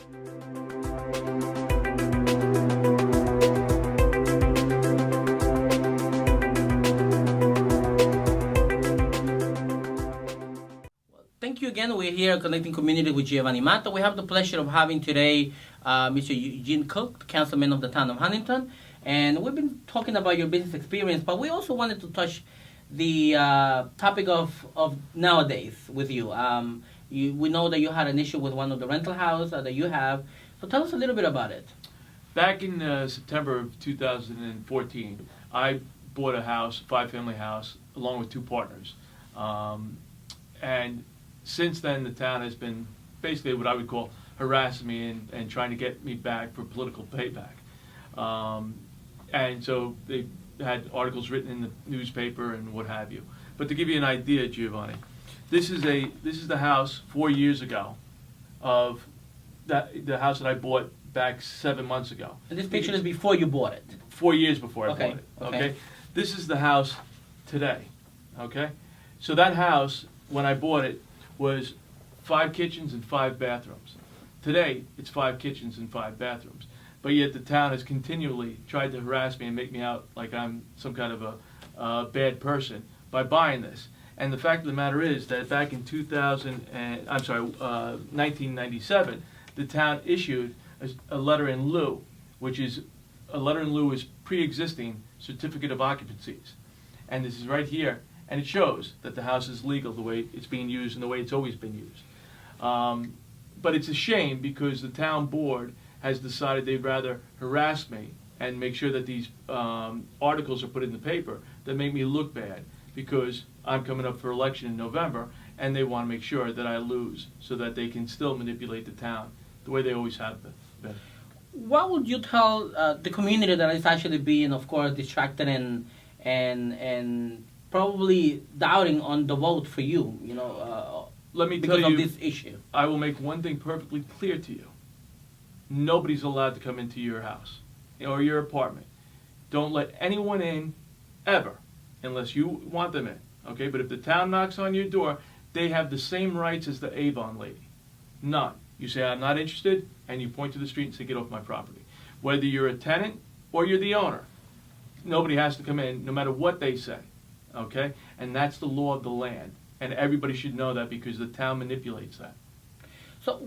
Thank you again. We're here connecting community with Giovanni Mata. We have the pleasure of having today Mr. Eugene Cook, Councilman of the town of Huntington. And we've been talking about your business experience, but we also wanted to touch the topic of nowadays with you. We know that you had an issue with one of the rental houses that you have. So tell us a little bit about it. Back in September of 2014, I bought a house, a 5-family house, along with 2 partners. And since then, the town has been basically what I would call harassing me and trying to get me back for political payback. And so they had articles written in the newspaper and what have you. But to give you an idea, Giovanni, this is the house 4 years ago of the house that I bought back 7 months ago. And this picture is before you bought it? 4 years before I Okay, bought it. okay. This is the house today. Okay? So that house, when I bought it, was 5 kitchens and 5 bathrooms. Today, it's 5 kitchens and 5 bathrooms. But yet the town has continually tried to harass me and make me out like I'm some kind of a bad person by buying this. And the fact of the matter is that back in 1997, the town issued a letter in lieu, which is a letter in lieu is pre-existing certificate of occupancies. And this is right here. And it shows that the house is legal the way it's being used and the way it's always been used. But it's a shame because the town board has decided they'd rather harass me and make sure that these articles are put in the paper that make me look bad because I'm coming up for election in November and they want to make sure that I lose so that they can still manipulate the town the way they always have been. What would you tell the community that is actually being, of course, distracted and probably doubting on the vote for you, Let me because tell you, of this issue? I will make one thing perfectly clear to you. Nobody's allowed to come into your house or your apartment. Don't let anyone in ever unless you want them in. Okay? But if the town knocks on your door, they have the same rights as the Avon lady. None. You say, I'm not interested, and you point to the street and say, get off my property. Whether you're a tenant or you're the owner, nobody has to come in no matter what they say. Okay? And that's the law of the land. And everybody should know that because the town manipulates that. So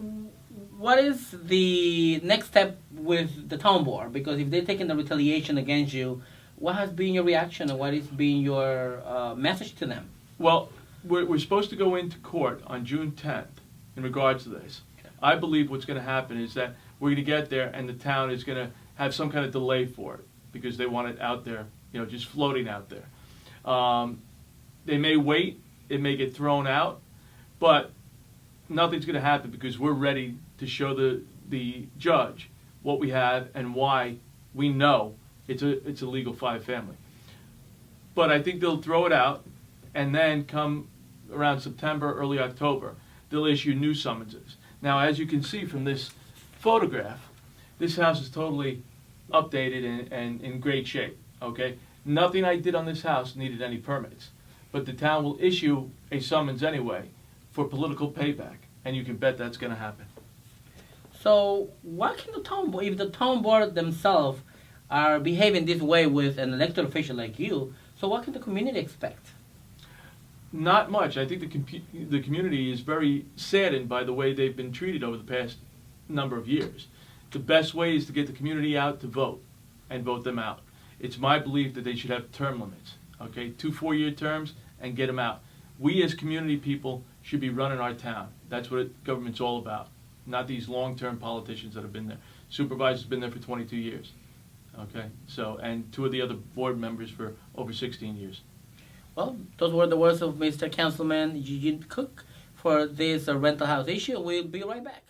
what is the next step with the town board? Because if they're taking the retaliation against you, what has been your reaction and what has been your message to them? Well, we're supposed to go into court on June 10th in regards to this. I believe what's going to happen is that we're going to get there and the town is going to have some kind of delay for it because they want it out there, just floating out there. They may wait, it may get thrown out, but nothing's going to happen because we're ready to show the judge what we have and why we know it's a legal 5-family. But I think they'll throw it out, and then come around September, early October, they'll issue new summonses. Now, as you can see from this photograph, this house is totally updated and in great shape. Okay, nothing I did on this house needed any permits, but the town will issue a summons anyway for political payback, and you can bet that's going to happen. So what can the town board, if the town board themselves are behaving this way with an elected official like you, so what can the community expect? Not much. I think the community is very saddened by the way they've been treated over the past number of years. The best way is to get the community out to vote and vote them out. It's my belief that they should have term limits, okay, 2 4-year terms, and get them out. We as community people should be running our town. That's what government's all about, not these long-term politicians that have been there. Supervisor's been there for 22 years, okay, and 2 of the other board members for over 16 years. Well, those were the words of Mr. Councilman Eugene Cook for this rental house issue. We'll be right back.